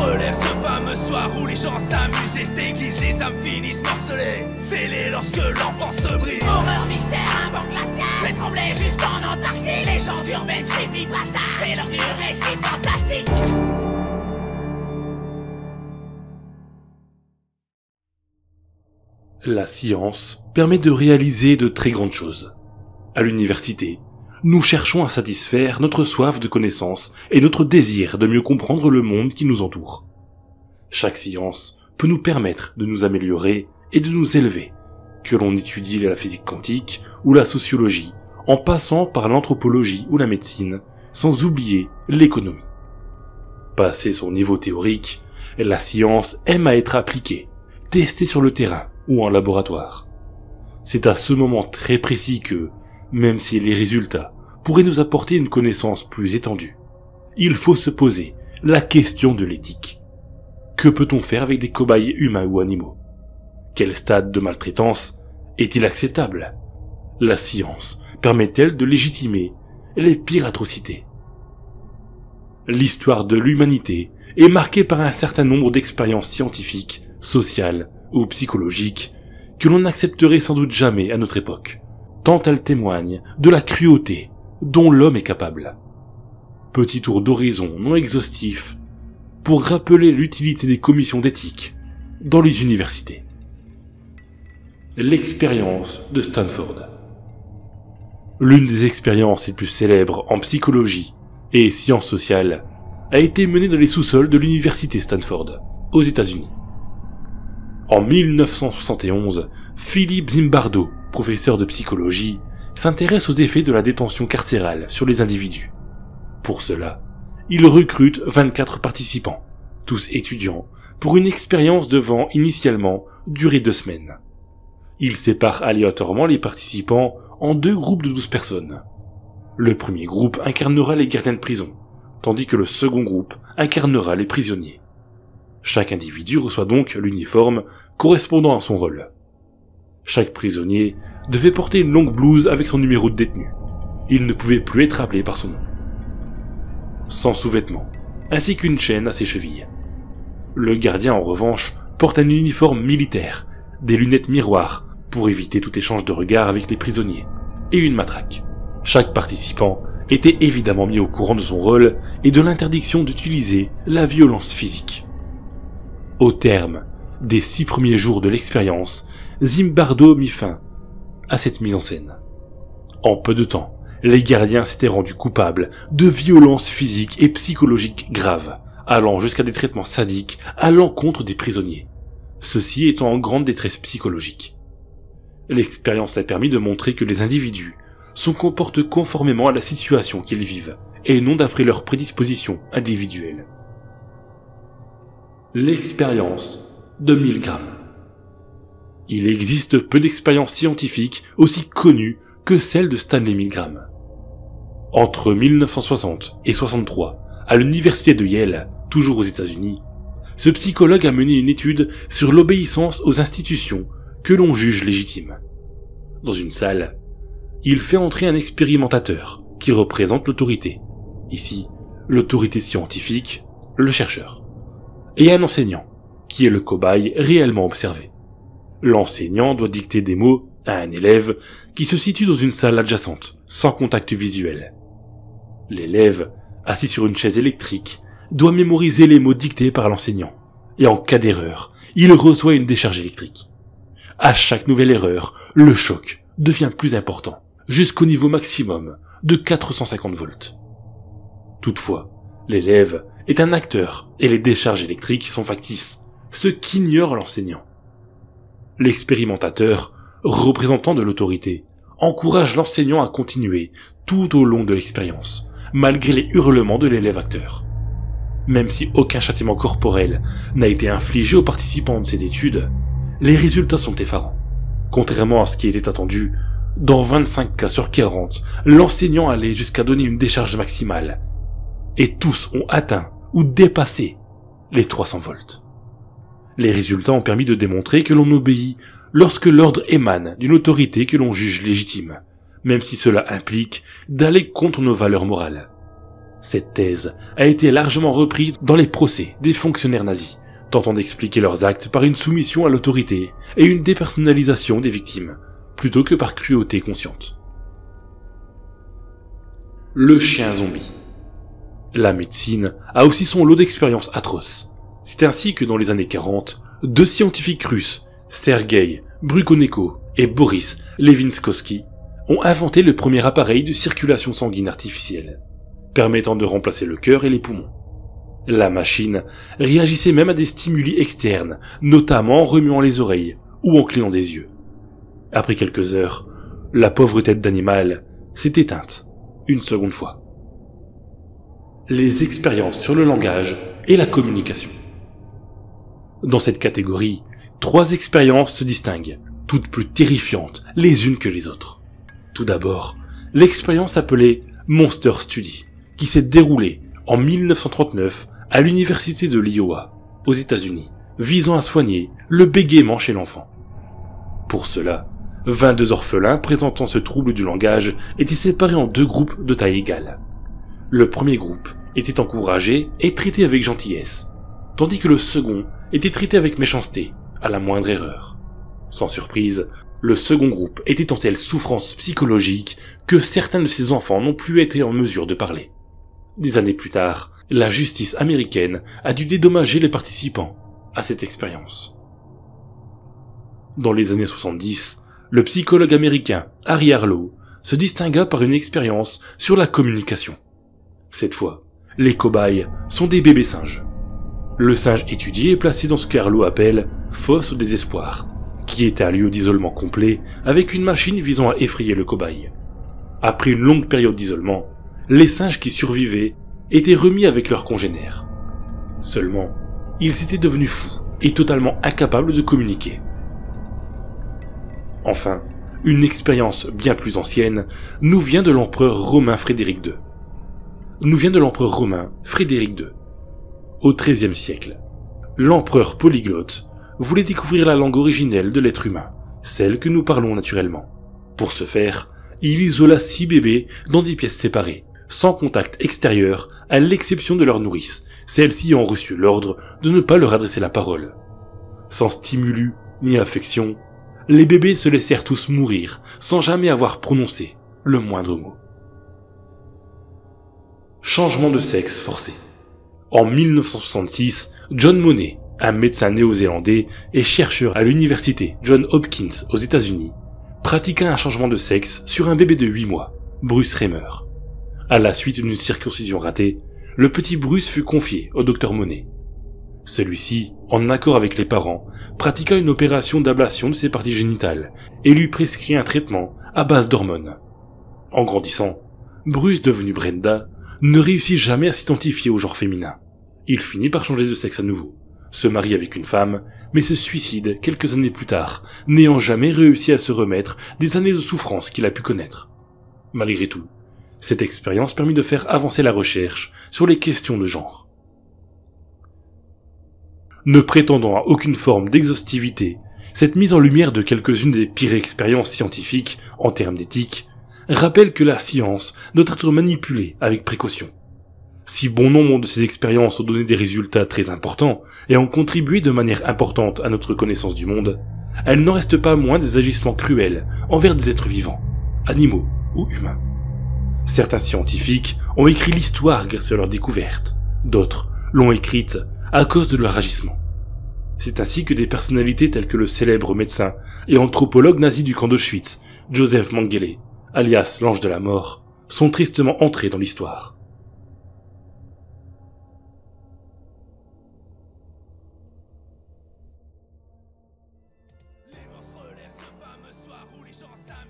relève ce fameux soir où les gens s'amusent et se déguisent, les âmes finissent morcelées, scellées lorsque l'enfance se brise. Horreur, mystère, un banc glacial, je vais trembler jusqu'en Antarctique. Légende urbaine, creepypasta, c'est l'heure du récit fantastique. La science permet de réaliser de très grandes choses. À l'université, nous cherchons à satisfaire notre soif de connaissance et notre désir de mieux comprendre le monde qui nous entoure. Chaque science peut nous permettre de nous améliorer et de nous élever, que l'on étudie la physique quantique ou la sociologie, en passant par l'anthropologie ou la médecine, sans oublier l'économie. Passé son niveau théorique, la science aime à être appliquée, testée sur le terrain ou en laboratoire. C'est à ce moment très précis que, même si les résultats pourraient nous apporter une connaissance plus étendue, il faut se poser la question de l'éthique. Que peut-on faire avec des cobayes humains ou animaux? Quel stade de maltraitance est-il acceptable? La science permet-elle de légitimer les pires atrocités? L'histoire de l'humanité est marquée par un certain nombre d'expériences scientifiques, sociales ou psychologiques que l'on n'accepterait sans doute jamais à notre époque, tant elles témoignent de la cruauté dont l'homme est capable. Petit tour d'horizon non exhaustif pour rappeler l'utilité des commissions d'éthique dans les universités. L'expérience de Stanford. L'une des expériences les plus célèbres en psychologie et sciences sociales a été menée dans les sous-sols de l'université Stanford, aux États-Unis. En 1971, Philippe Zimbardo, professeur de psychologie, s'intéresse aux effets de la détention carcérale sur les individus. Pour cela, il recrute 24 participants, tous étudiants, pour une expérience devant initialement durer 2 semaines. Il sépare aléatoirement les participants en 2 groupes de 12 personnes. Le premier groupe incarnera les gardiens de prison, tandis que le second groupe incarnera les prisonniers. Chaque individu reçoit donc l'uniforme correspondant à son rôle. Chaque prisonnier devait porter une longue blouse avec son numéro de détenu. Il ne pouvait plus être appelé par son nom. Sans sous-vêtements, ainsi qu'une chaîne à ses chevilles. Le gardien, en revanche, porte un uniforme militaire, des lunettes miroirs pour éviter tout échange de regard avec les prisonniers, et une matraque. Chaque participant était évidemment mis au courant de son rôle et de l'interdiction d'utiliser la violence physique. Au terme des 6 premiers jours de l'expérience, Zimbardo mit fin à cette mise en scène. En peu de temps, les gardiens s'étaient rendus coupables de violences physiques et psychologiques graves, allant jusqu'à des traitements sadiques à l'encontre des prisonniers, ceux-ci étant en grande détresse psychologique. L'expérience a permis de montrer que les individus se comportent conformément à la situation qu'ils vivent, et non d'après leurs prédispositions individuelles. L'expérience de Milgram. Il existe peu d'expériences scientifiques aussi connues que celle de Stanley Milgram. Entre 1960 et 63, à l'université de Yale, toujours aux États-Unis, ce psychologue a mené une étude sur l'obéissance aux institutions que l'on juge légitimes. Dans une salle, il fait entrer un expérimentateur qui représente l'autorité, ici l'autorité scientifique, le chercheur, et un enseignant, qui est le cobaye réellement observé. L'enseignant doit dicter des mots à un élève qui se situe dans une salle adjacente, sans contact visuel. L'élève, assis sur une chaise électrique, doit mémoriser les mots dictés par l'enseignant, et en cas d'erreur, il reçoit une décharge électrique. À chaque nouvelle erreur, le choc devient plus important, jusqu'au niveau maximum de 450 volts. Toutefois, l'élève est un acteur et les décharges électriques sont factices, ce qu'ignore l'enseignant. L'expérimentateur, représentant de l'autorité, encourage l'enseignant à continuer tout au long de l'expérience, malgré les hurlements de l'élève acteur. Même si aucun châtiment corporel n'a été infligé aux participants de cette étude, les résultats sont effarants. Contrairement à ce qui était attendu, dans 25 cas sur 40, l'enseignant allait jusqu'à donner une décharge maximale, et tous ont atteint ou dépassé les 300 volts. Les résultats ont permis de démontrer que l'on obéit lorsque l'ordre émane d'une autorité que l'on juge légitime, même si cela implique d'aller contre nos valeurs morales. Cette thèse a été largement reprise dans les procès des fonctionnaires nazis, tentant d'expliquer leurs actes par une soumission à l'autorité et une dépersonnalisation des victimes, plutôt que par cruauté consciente. Le chien zombie. La médecine a aussi son lot d'expériences atroces. C'est ainsi que dans les années 40, deux scientifiques russes, Sergei Brukonenko et Boris Levinskoski, ont inventé le premier appareil de circulation sanguine artificielle, permettant de remplacer le cœur et les poumons. La machine réagissait même à des stimuli externes, notamment en remuant les oreilles ou en clignant des yeux. Après quelques heures, la pauvre tête d'animal s'est éteinte une seconde fois. Les expériences sur le langage et la communication. Dans cette catégorie, 3 expériences se distinguent, toutes plus terrifiantes les unes que les autres. Tout d'abord, l'expérience appelée Monster Study, qui s'est déroulée en 1939 à l'université de l'Iowa, aux États-Unis, visant à soigner le bégaiement chez l'enfant. Pour cela, 22 orphelins présentant ce trouble du langage étaient séparés en 2 groupes de taille égale. Le premier groupe était encouragé et traité avec gentillesse, tandis que le second était traité avec méchanceté, à la moindre erreur. Sans surprise, le second groupe était en telle souffrance psychologique que certains de ces enfants n'ont plus été en mesure de parler. Des années plus tard, la justice américaine a dû dédommager les participants à cette expérience. Dans les années 70, le psychologue américain Harry Harlow se distingua par une expérience sur la communication. Cette fois, les cobayes sont des bébés singes. Le singe étudié est placé dans ce qu'Harlow appelle « fosse au désespoir », qui est un lieu d'isolement complet avec une machine visant à effrayer le cobaye. Après une longue période d'isolement, les singes qui survivaient étaient remis avec leurs congénères. Seulement, ils étaient devenus fous et totalement incapables de communiquer. Enfin, une expérience bien plus ancienne nous vient de l'empereur romain Frédéric II. Au XIIIe siècle, l'empereur polyglotte voulait découvrir la langue originelle de l'être humain, celle que nous parlons naturellement. Pour ce faire, il isola 6 bébés dans des pièces séparées, sans contact extérieur, à l'exception de leur nourrice, celle-ci ayant reçu l'ordre de ne pas leur adresser la parole. Sans stimulus ni affection, les bébés se laissèrent tous mourir, sans jamais avoir prononcé le moindre mot. Changement de sexe forcé. En 1966, John Money, un médecin néo-zélandais et chercheur à l'université Johns Hopkins aux États-Unis, pratiqua un changement de sexe sur un bébé de 8 mois, Bruce Reimer. À la suite d'une circoncision ratée, le petit Bruce fut confié au docteur Money. Celui-ci, en accord avec les parents, pratiqua une opération d'ablation de ses parties génitales et lui prescrit un traitement à base d'hormones. En grandissant, Bruce, devenu Brenda, ne réussit jamais à s'identifier au genre féminin. Il finit par changer de sexe à nouveau, se marie avec une femme, mais se suicide quelques années plus tard, n'ayant jamais réussi à se remettre des années de souffrance qu'il a pu connaître. Malgré tout, cette expérience permit de faire avancer la recherche sur les questions de genre. Ne prétendant à aucune forme d'exhaustivité, cette mise en lumière de quelques-unes des pires expériences scientifiques en termes d'éthique rappelle que la science doit être manipulée avec précaution. Si bon nombre de ces expériences ont donné des résultats très importants et ont contribué de manière importante à notre connaissance du monde, elles n'en restent pas moins des agissements cruels envers des êtres vivants, animaux ou humains. Certains scientifiques ont écrit l'histoire grâce à leurs découvertes, d'autres l'ont écrite à cause de leur agissement. C'est ainsi que des personnalités telles que le célèbre médecin et anthropologue nazi du camp d'Auschwitz, Joseph Mengele, alias l'ange de la mort, sont tristement entrés dans l'histoire. Les morts se relèvent ce fameux soir où les gens s'amusent.